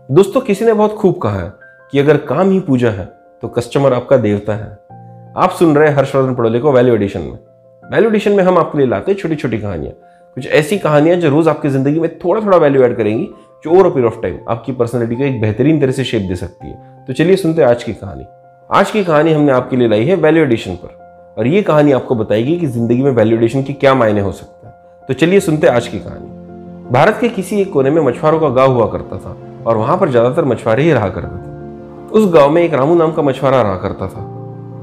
दोस्तों, किसी ने बहुत खूब कहा है कि अगर काम ही पूजा है तो कस्टमर आपका देवता है। आप सुन रहे हैं हर्षवर्धन पड़ोले को वैल्यू एडिशन में। वैल्यू एडिशन में हम आपके लिए लाते हैं छोटी छोटी कहानियां, कुछ ऐसी कहानियां जो रोज आपकी जिंदगी में थोड़ा थोड़ा वैल्यू ऐड करेंगी, जो over a period of time आपकी पर्सनैलिटी को एक बेहतरीन तरह से शेप दे सकती है। तो चलिए सुनते हैं आज की कहानी। आज की कहानी हमने आपके लिए लाई है वैल्यू एडिशन पर, और ये कहानी आपको बताएगी कि जिंदगी में वैल्यू एडिशन की क्या मायने हो सकते हैं। तो चलिए सुनते हैं आज की कहानी। भारत के किसी एक कोने में मछुआरों का गांव हुआ करता था, और वहां पर ज्यादातर मछुआरे ही रहा करते थे। उस गांव में एक रामू नाम का मछुआरा रहा करता था।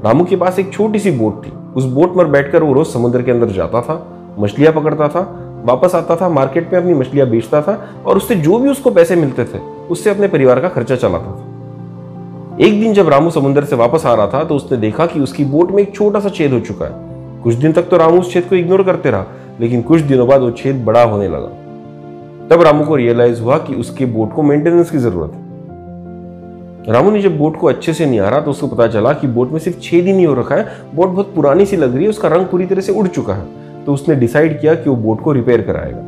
रामू के पास एक छोटी सी बोट थी। उस बोट पर बैठकर वो रोज समुद्र के अंदर जाता था, मछलियां पकड़ता था, वापस आता था, मार्केट में अपनी मछलियां बेचता था, और उससे जो भी उसको पैसे मिलते थे उससे अपने परिवार का खर्चा चलाता था। एक दिन जब रामू समुद्र से वापस आ रहा था तो उसने देखा कि उसकी बोट में एक छोटा सा छेद हो चुका है। कुछ दिन तक तो रामू उस छेद को इग्नोर करते रहा, लेकिन कुछ दिनों बाद वो छेद बड़ा होने लगा। तब रामू को रियलाइज हुआ कि उसके बोट को मेंटेनेंस की जरूरत है। रामू ने जब बोट को अच्छे से निहारा तो उसको पता चला कि बोट में सिर्फ छेद ही नहीं हो रखा है, बोट बहुत पुरानी सी लग रही है, उसका रंग पूरी तरह से उड़ चुका है। तो उसने डिसाइड किया कि वो बोट को रिपेयर कराएगा।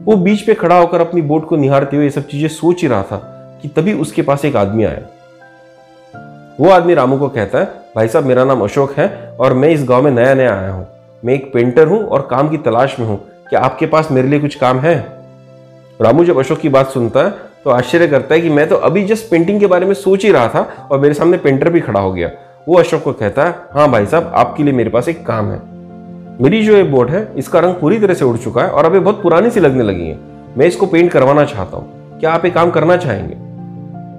वो बीच पे खड़ा होकर अपनी बोट को निहारते हुए ये सब चीजें सोच ही रहा था कि तभी उसके पास एक आदमी आया। वो आदमी रामू को कहता है, भाई साहब, मेरा नाम अशोक है और मैं इस गांव में नया नया आया हूं। मैं एक पेंटर हूं और काम की तलाश में हूं। क्या आपके पास मेरे लिए कुछ काम है? रामू जब अशोक की बात सुनता है तो आश्चर्य करता है कि मैं तो अभी जस्ट पेंटिंग के बारे में सोच ही रहा था और मेरे सामने पेंटर भी खड़ा हो गया। वो अशोक को कहता है, हाँ भाई साहब, आपके लिए मेरे पास एक काम है। मेरी जो ये बोट है इसका रंग पूरी तरह से उड़ चुका है और अभी बहुत पुरानी सी लगने लगी है। मैं इसको पेंट करवाना चाहता हूँ। क्या आप ये काम करना चाहेंगे?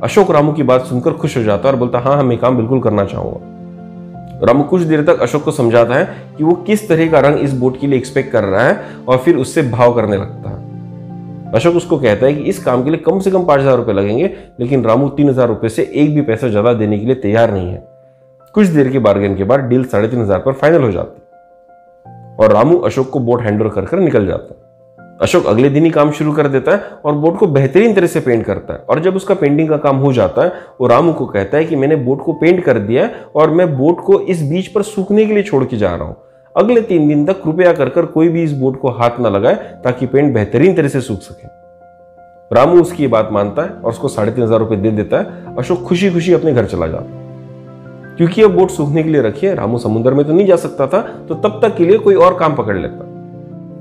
अशोक रामू की बात सुनकर खुश हो जाता है और बोलता, हाँ, हम ये काम बिल्कुल करना चाहूंगा। रामू कुछ देर तक अशोक को समझाता है कि वो किस तरह का रंग इस बोट के लिए एक्सपेक्ट कर रहा है और फिर उससे भाव करने लगता है। अशोक उसको कहता है कि इस काम के लिए कम से कम 5,000 रुपए लगेंगे, लेकिन रामू 3,000 रुपए से एक भी पैसा ज्यादा देने के लिए तैयार नहीं है। कुछ देर के बार्गेन के बाद डील 3,500 पर फाइनल हो जाती और रामू अशोक को बोट हैंड ओवर कर निकल जाता है। अशोक अगले दिन ही काम शुरू कर देता है और बोट को बेहतरीन तरह से पेंट करता है। और जब उसका पेंटिंग का काम हो जाता है, वो रामू को कहता है कि मैंने बोट को पेंट कर दिया है और मैं बोट को इस बीच पर सूखने के लिए छोड़ के जा रहा हूं। अगले 3 दिन तक कृपया कर कोई भी इस बोट को हाथ ना लगाए ताकि पेंट बेहतरीन तरह से सूख सके। रामू उसकी ये बात मानता है और उसको 3,500 रुपए दे देता है। अशोक खुशी खुशी अपने घर चला जाता है। क्योंकि अब बोट सूखने के लिए रखी है, रामू समुद्र में तो नहीं जा सकता था, तो तब तक के लिए कोई और काम पकड़ लेता।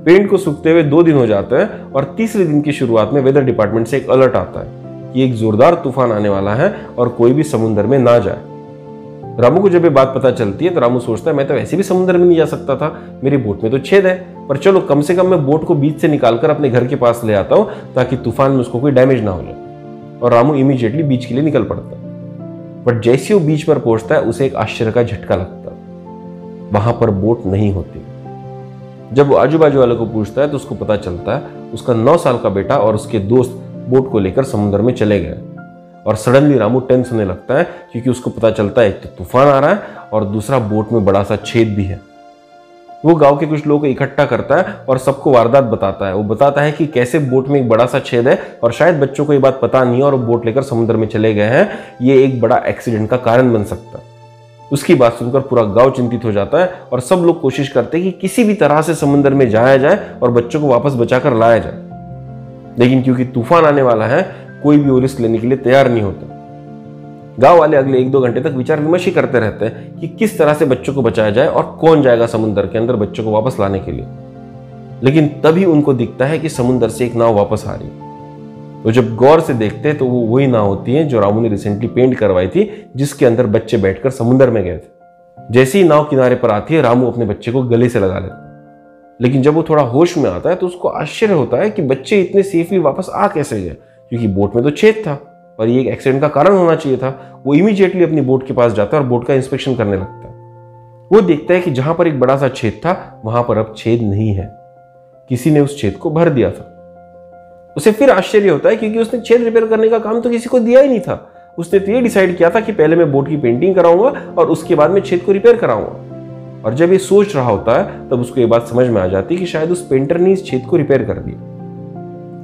पेंट को सूखते हुए 2 दिन हो जाते हैं और तीसरे दिन की शुरुआत में वेदर डिपार्टमेंट से एक अलर्ट आता है कि एक जोरदार तूफान आने वाला है और कोई भी समुद्र में ना जाए। रामू को जब ये बात पता चलती है तो रामू सोचता है, मैं तो वैसे भी समुद्र में नहीं जा सकता था, मेरी बोट में तो छेद है, पर चलो कम से कम मैं बोट को बीच से निकालकर अपने घर के पास ले आता हूं ताकि तूफान में उसको कोई डैमेज ना हो जाए। और रामू इमीडिएटली बीच के लिए निकल पड़ता है। बट जैसे वो बीच पर पहुंचता है उसे एक आश्चर्य का झटका लगता है। वहां पर बोट नहीं होती। जब वो आजू बाजू वालों को पूछता है तो उसको पता चलता है उसका 9 साल का बेटा और उसके दोस्त बोट को लेकर समुद्र में चले गए। और सडनली रामू टेंस होने लगता है क्योंकि उसको पता चलता है एक तो तूफान आ रहा है और दूसरा बोट में बड़ा सा छेद भी है। वो गांव के कुछ लोगों को इकट्ठा करता है और सबको वारदात बताता है। वो बताता है कि कैसे बोट में एक बड़ा सा छेद है और शायद बच्चों को ये बात पता नहीं है और वो बोट लेकर समुद्र में चले गए हैं। ये एक बड़ा एक्सीडेंट का कारण बन सकता है। उसकी बात सुनकर पूरा गांव चिंतित हो जाता है और सब लोग कोशिश करते हैं कि किसी भी तरह से समुद्र में जाया जाए और बच्चों को वापस बचाकर लाया जाए। लेकिन क्योंकि तूफान आने वाला है, कोई भी वो रिस्क लेने के लिए तैयार नहीं होता। गांव वाले अगले 1-2 घंटे तक विचार विमर्श ही करते रहते हैं कि किस तरह से बच्चों को बचाया जाए और कौन जाएगा समुद्र के अंदर बच्चों को वापस लाने के लिए। लेकिन तभी उनको दिखता है कि समुद्र से एक नाव वापस आ रही। तो जब गौर से देखते हैं तो वो वही नाव होती है जो रामू ने रिसेंटली पेंट करवाई थी, जिसके अंदर बच्चे बैठकर समुद्र में गए थे। जैसे ही नाव किनारे पर आती है, रामू अपने बच्चे को गले से लगा लेता है। लेकिन जब वो थोड़ा होश में आता है तो उसको आश्चर्य होता है कि बच्चे इतने सेफली वापस आ कैसे गए, क्योंकि बोट में तो छेद था और ये एक एक्सीडेंट का कारण होना चाहिए था। वो इमीडिएटली अपनी बोट के पास जाता है और बोट का इंस्पेक्शन करने लगता है। वो देखता है कि जहां पर एक बड़ा सा छेद था वहां पर अब छेद नहीं है, किसी ने उस छेद को भर दिया था। उसे फिर आश्चर्य होता है क्योंकि उसने छेद रिपेयर करने का काम तो किसी को दिया ही नहीं था। उसने तो ये डिसाइड किया था कि पहले मैं बोट की पेंटिंग कराऊंगा और उसके बाद मैं छेद को रिपेयर कराऊंगा। और जब ये सोच रहा होता है तब उसको ये बात समझ में आ जाती है कि शायद उस पेंटर ने इस छेद को रिपेयर कर दिया।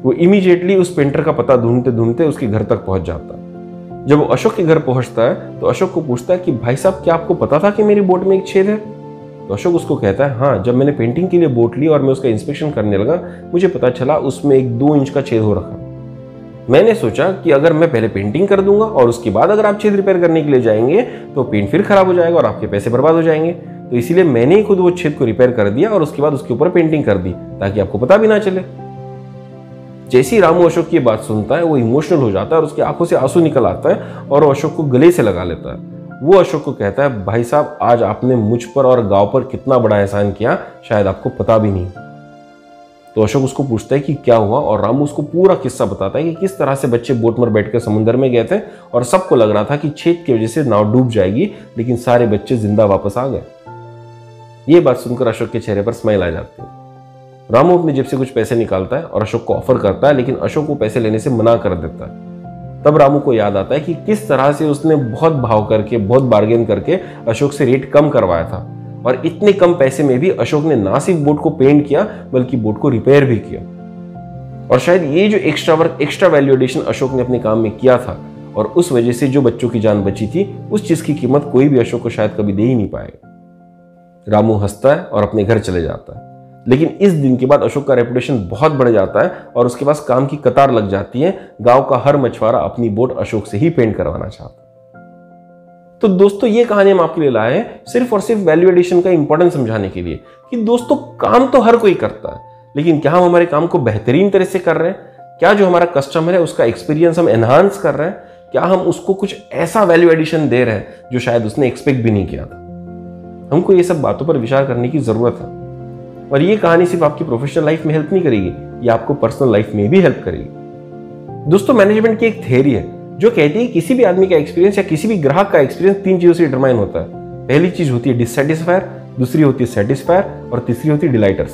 वो इमीडिएटली उस पेंटर का पता ढूंढते ढूंढते उसके घर तक पहुंच जाता है। जब वो अशोक के घर पहुंचता है तो अशोक को पूछता है कि भाई साहब, क्या आपको पता था कि मेरी बोट में एक छेद है? तो अशोक उसको कहता है, हाँ, जब मैंने पेंटिंग के लिए बोट ली और मैं उसका इंस्पेक्शन करने लगा, मुझे पता चला उसमें एक 2 इंच का छेद हो रखा। मैंने सोचा कि अगर मैं पहले पेंटिंग कर दूंगा और उसके बाद अगर आप छेद रिपेयर करने के लिए जाएंगे तो पेंट फिर खराब हो जाएगा और आपके पैसे बर्बाद हो जाएंगे। तो इसीलिए मैंने ही खुद वो छेद को रिपेयर कर दिया और उसके बाद उसके ऊपर पेंटिंग कर दी ताकि आपको पता भी ना चले। जैसे ही रामू अशोक की बात सुनता है वो इमोशनल हो जाता है और उसकी आंखों से आंसू निकल आता है और वो अशोक को गले से लगा लेता है। वो अशोक को कहता है, भाई साहब आज आपने मुझ पर और गांव पर कितना बड़ा एहसान किया, शायद आपको पता भी नहीं। तो अशोक उसको पूछता है कि क्या हुआ और रामू उसको पूरा किस्सा बताता है कि किस तरह से बच्चे बोट में बैठकर समुद्र में गए थे और सबको लग रहा था कि छेद की वजह से नाव डूब जाएगी, लेकिन सारे बच्चे जिंदा वापस आ गए। ये बात सुनकर अशोक के चेहरे पर स्माइल आ जाती है। रामू अपनी जेब से कुछ पैसे निकालता है और अशोक को ऑफर करता है, लेकिन अशोक को पैसे लेने से मना कर देता है। तब रामू को याद आता है कि किस तरह से उसने बहुत भाव करके, बहुत बार्गेन करके अशोक से रेट कम करवाया था और इतने कम पैसे में भी अशोक ने ना सिर्फ बोट को पेंट किया बल्कि बोट को रिपेयर भी किया। और शायद ये जो extra work, extra value addition Ashok ने अपने काम में किया था और उस वजह से जो बच्चों की जान बची थी, उस चीज की कीमत कोई भी अशोक को शायद कभी दे ही नहीं पाएगा। रामू हंसता है और अपने घर चले जाता है। लेकिन इस दिन के बाद अशोक का रेपुटेशन बहुत बढ़ जाता है और उसके पास काम की कतार लग जाती है। गांव का हर मछुआरा अपनी बोट अशोक से ही पेंट करवाना चाहता है। तो दोस्तों ये कहानी हम आपके लिए लाए हैं सिर्फ और सिर्फ वैल्यू एडिशन का इंपॉर्टेंस समझाने के लिए कि दोस्तों काम तो हर कोई करता है, लेकिन क्या हम हमारे काम को बेहतरीन तरह से कर रहे हैं? क्या जो हमारा कस्टमर है उसका एक्सपीरियंस हम एनहांस कर रहे हैं? क्या हम उसको कुछ ऐसा वैल्यू एडिशन दे रहे हैं जो शायद उसने एक्सपेक्ट भी नहीं किया था? हमको ये सब बातों पर विचार करने की जरूरत है। और ये कहानी सिर्फ आपकी प्रोफेशनल लाइफ में हेल्प नहीं करेगी, ये आपको पर्सनल लाइफ में भी हेल्प करेगी। दोस्तों मैनेजमेंट की एक थ्योरी है जो कहती है किसी भी आदमी का एक्सपीरियंस या किसी भी ग्राहक का एक्सपीरियंस 3 चीजों से डिटरमाइन होता है। पहली चीज होती है डिससैटिस्फायर, दूसरी होती है सेटिस्फायर और तीसरी होती है डिलाइटर्स।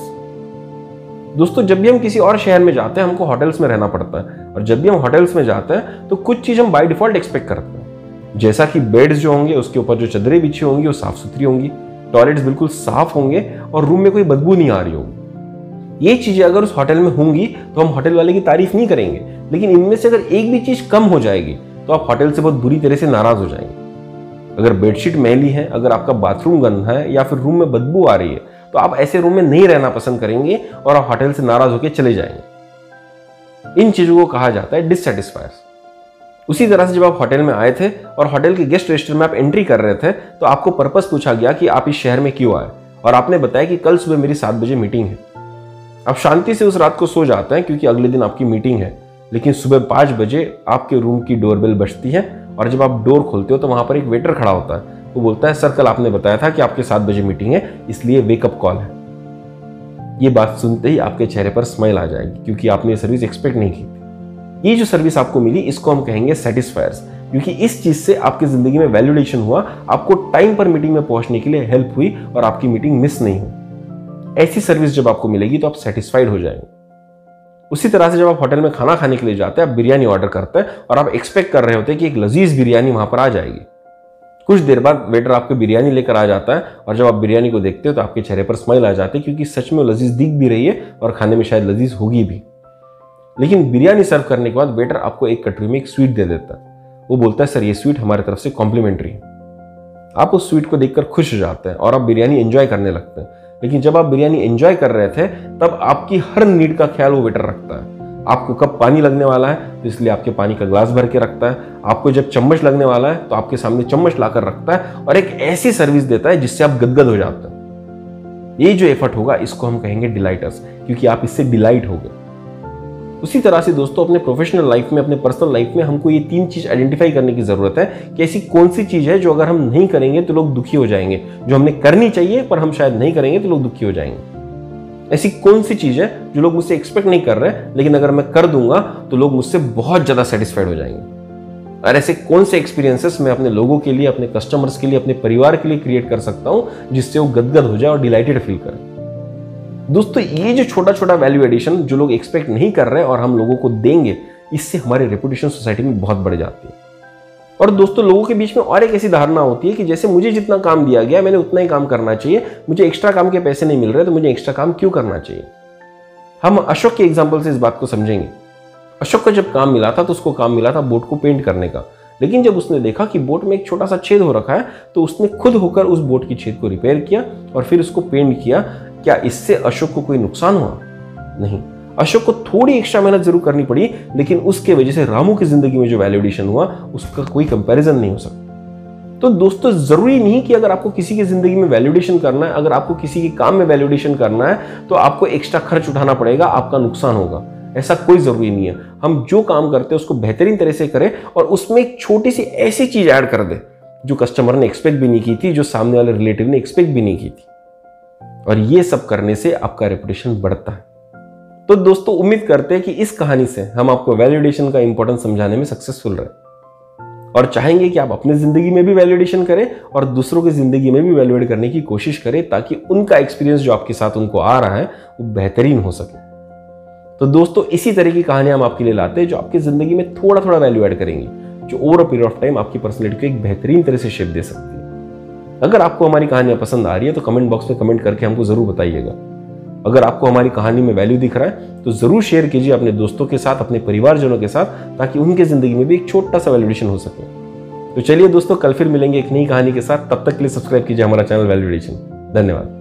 दोस्तों जब भी हम किसी और शहर में जाते हैं हमको होटल्स में रहना पड़ता है और जब भी हम होटल्स में जाते हैं तो कुछ चीज हम बाय डिफॉल्ट एक्सपेक्ट करते हैं, जैसा कि बेड्स जो होंगे उसके ऊपर जो चादरें बिछी होंगी वो साफ सुथरी होंगी, टॉयलेट्स बिल्कुल साफ होंगे और रूम में कोई बदबू नहीं आ रही होगी। ये चीजें अगर उस होटल में होंगी तो हम होटल वाले की तारीफ नहीं करेंगे, लेकिन इनमें से अगर एक भी चीज कम हो जाएगी तो आप होटल से बहुत बुरी तरह से नाराज हो जाएंगे। अगर बेडशीट मैली है, अगर आपका बाथरूम गंदा है या फिर रूम में बदबू आ रही है तो आप ऐसे रूम में नहीं रहना पसंद करेंगे और आप होटल से नाराज होकर चले जाएंगे। इन चीजों को कहा जाता है डिससैटिस्फायर्स। उसी तरह से जब आप होटल में आए थे और होटल के गेस्ट रजिस्टर में आप एंट्री कर रहे थे तो आपको पर्पस पूछा गया कि आप इस शहर में क्यों आए और आपने बताया कि कल सुबह मेरी 7 बजे मीटिंग है। आप शांति से उस रात को सो जाते हैं क्योंकि अगले दिन आपकी मीटिंग है, लेकिन सुबह 5 बजे आपके रूम की डोरबेल बजती है और जब आप डोर खोलते हो तो वहां पर एक वेटर खड़ा होता है। वो बोलता है, सर कल आपने बताया था कि आपके 7 बजे मीटिंग है, इसलिए वेकअप कॉल है। ये बात सुनते ही आपके चेहरे पर स्माइल आ जाएगी क्योंकि आपने ये सर्विस एक्सपेक्ट नहीं की थी। ये जो सर्विस आपको मिली इसको हम कहेंगे सेटिस्फायर्स, क्योंकि इस चीज से आपकी जिंदगी में वैल्यूडेशन हुआ, आपको टाइम पर मीटिंग में पहुंचने के लिए हेल्प हुई और आपकी मीटिंग मिस नहीं हुई। ऐसी सर्विस जब आपको मिलेगी तो आप सेटिस्फाइड हो जाएंगे। उसी तरह से जब आप होटल में खाना खाने के लिए जाते हैं, आप बिरयानी ऑर्डर करते हैं और आप एक्सपेक्ट कर रहे होते हैं कि एक लजीज बिरयानी वहां पर आ जाएगी। कुछ देर बाद वेटर आपको बिरयानी लेकर आ जाता है और जब आप बिरयानी को देखते हो तो आपके चेहरे पर स्माइल आ जाती है क्योंकि सच में लजीज दिख भी रही है और खाने में शायद लजीज होगी भी। लेकिन बिरयानी सर्व करने के बाद वेटर आपको एक कटोरी में एक स्वीट दे देता है। वो बोलता है, सर ये स्वीट हमारी तरफ से कॉम्प्लीमेंट्री है। आप उस स्वीट को देखकर खुश हो जाते हैं और आप बिरयानी एंजॉय करने लगते हैं। लेकिन जब आप बिरयानी एंजॉय कर रहे थे तब आपकी हर नीड का ख्याल वो वेटर रखता है। आपको कब पानी लगने वाला है तो इसलिए आपके पानी का ग्लास भर के रखता है। आपको जब चम्मच लगने वाला है तो आपके सामने चम्मच लाकर रखता है और एक ऐसी सर्विस देता है जिससे आप गदगद हो जाते हैं। ये जो एफर्ट होगा इसको हम कहेंगे डिलाइटर्स, क्योंकि आप इससे डिलाइट हो गए। उसी तरह से दोस्तों अपने प्रोफेशनल लाइफ में, अपने पर्सनल लाइफ में हमको ये 3 चीज आइडेंटिफाई करने की जरूरत है कि ऐसी कौन सी चीज है जो अगर हम नहीं करेंगे तो लोग दुखी हो जाएंगे, जो हमने करनी चाहिए पर हम शायद नहीं करेंगे तो लोग दुखी हो जाएंगे। ऐसी कौन सी चीज है जो लोग मुझसे एक्सपेक्ट नहीं कर रहे लेकिन अगर मैं कर दूंगा तो लोग मुझसे बहुत ज्यादा सेटिस्फाइड हो जाएंगे। और ऐसे कौन से एक्सपीरियंसेस मैं अपने लोगों के लिए, अपने कस्टमर्स के लिए, अपने परिवार के लिए क्रिएट कर सकता हूं जिससे वो गदगद हो जाए और डिलाइटेड फील करे। दोस्तों ये जो छोटा छोटा वैल्यू एडिशन जो लोग एक्सपेक्ट नहीं कर रहे और हम लोगों को देंगे, इससे हमारी रेपुटेशन सोसाइटी में बहुत बढ़ जाती है। और दोस्तों लोगों के बीच में और एक ऐसी धारणा होती है कि जैसे मुझे जितना काम दिया गया मैंने उतना ही काम करना चाहिए, मुझे एक्स्ट्रा काम के पैसे नहीं मिल रहे तो मुझे एक्स्ट्रा काम क्यों करना चाहिए। हम अशोक के एग्जाम्पल से इस बात को समझेंगे। अशोक को जब काम मिला था तो उसको काम मिला था बोट को पेंट करने का, लेकिन जब उसने देखा कि बोट में एक छोटा सा छेद हो रखा है तो उसने खुद होकर उस बोट की छेद को रिपेयर किया और फिर उसको पेंट किया। क्या इससे अशोक को कोई नुकसान हुआ? नहीं। अशोक को थोड़ी एक्स्ट्रा मेहनत जरूर करनी पड़ी, लेकिन उसके वजह से रामू की जिंदगी में जो वैल्यू एडिशन हुआ उसका कोई कंपैरिजन नहीं हो सकता। तो दोस्तों, जरूरी नहीं कि अगर आपको किसी की जिंदगी में वैल्यू एडिशन करना है, अगर आपको किसी के काम में वैल्यू एडिशन करना है तो आपको एक्स्ट्रा खर्च उठाना पड़ेगा, आपका नुकसान होगा। ऐसा कोई जरूरी नहीं है। हम जो काम करते हैं उसको बेहतरीन तरह से करें और उसमें एक छोटी सी ऐसी चीज ऐड कर दे जो कस्टमर ने एक्सपेक्ट भी नहीं की थी, जो सामने वाले रिलेटिव ने एक्सपेक्ट भी नहीं की थी, और ये सब करने से आपका रेपुटेशन बढ़ता है। तो दोस्तों, उम्मीद करते हैं कि इस कहानी से हम आपको वैल्यू एडिशन का इंपॉर्टेंस समझाने में सक्सेसफुल रहे और चाहेंगे कि आप अपनी जिंदगी में भी वैल्यू एडिशन करें और दूसरों की जिंदगी में भी वैल्यू एड करने की कोशिश करें, ताकि उनका एक्सपीरियंस जो आपके साथ उनको आ रहा है वो बेहतरीन हो सके। तो दोस्तों, इसी तरह की कहानियां हम आपके लिए लाते हैं जो आपकी जिंदगी में थोड़ा थोड़ा वैल्यू ऐड करेंगी, जो over a period of time आपकी पर्सनैलिटी को एक बेहतरीन तरह से शेप दे सकती है। अगर आपको हमारी कहानियां पसंद आ रही है तो कमेंट बॉक्स में कमेंट करके हमको जरूर बताइएगा। अगर आपको हमारी कहानी में वैल्यू दिख रहा है तो जरूर शेयर कीजिए अपने दोस्तों के साथ, अपने परिवारजनों के साथ, ताकि उनके जिंदगी में भी एक छोटा सा वैल्यू एडिशन हो सके। तो चलिए दोस्तों, कल फिर मिलेंगे एक नई कहानी के साथ। तब तक के लिए सब्सक्राइब कीजिए हमारा चैनल वैल्यू एडिशन। धन्यवाद।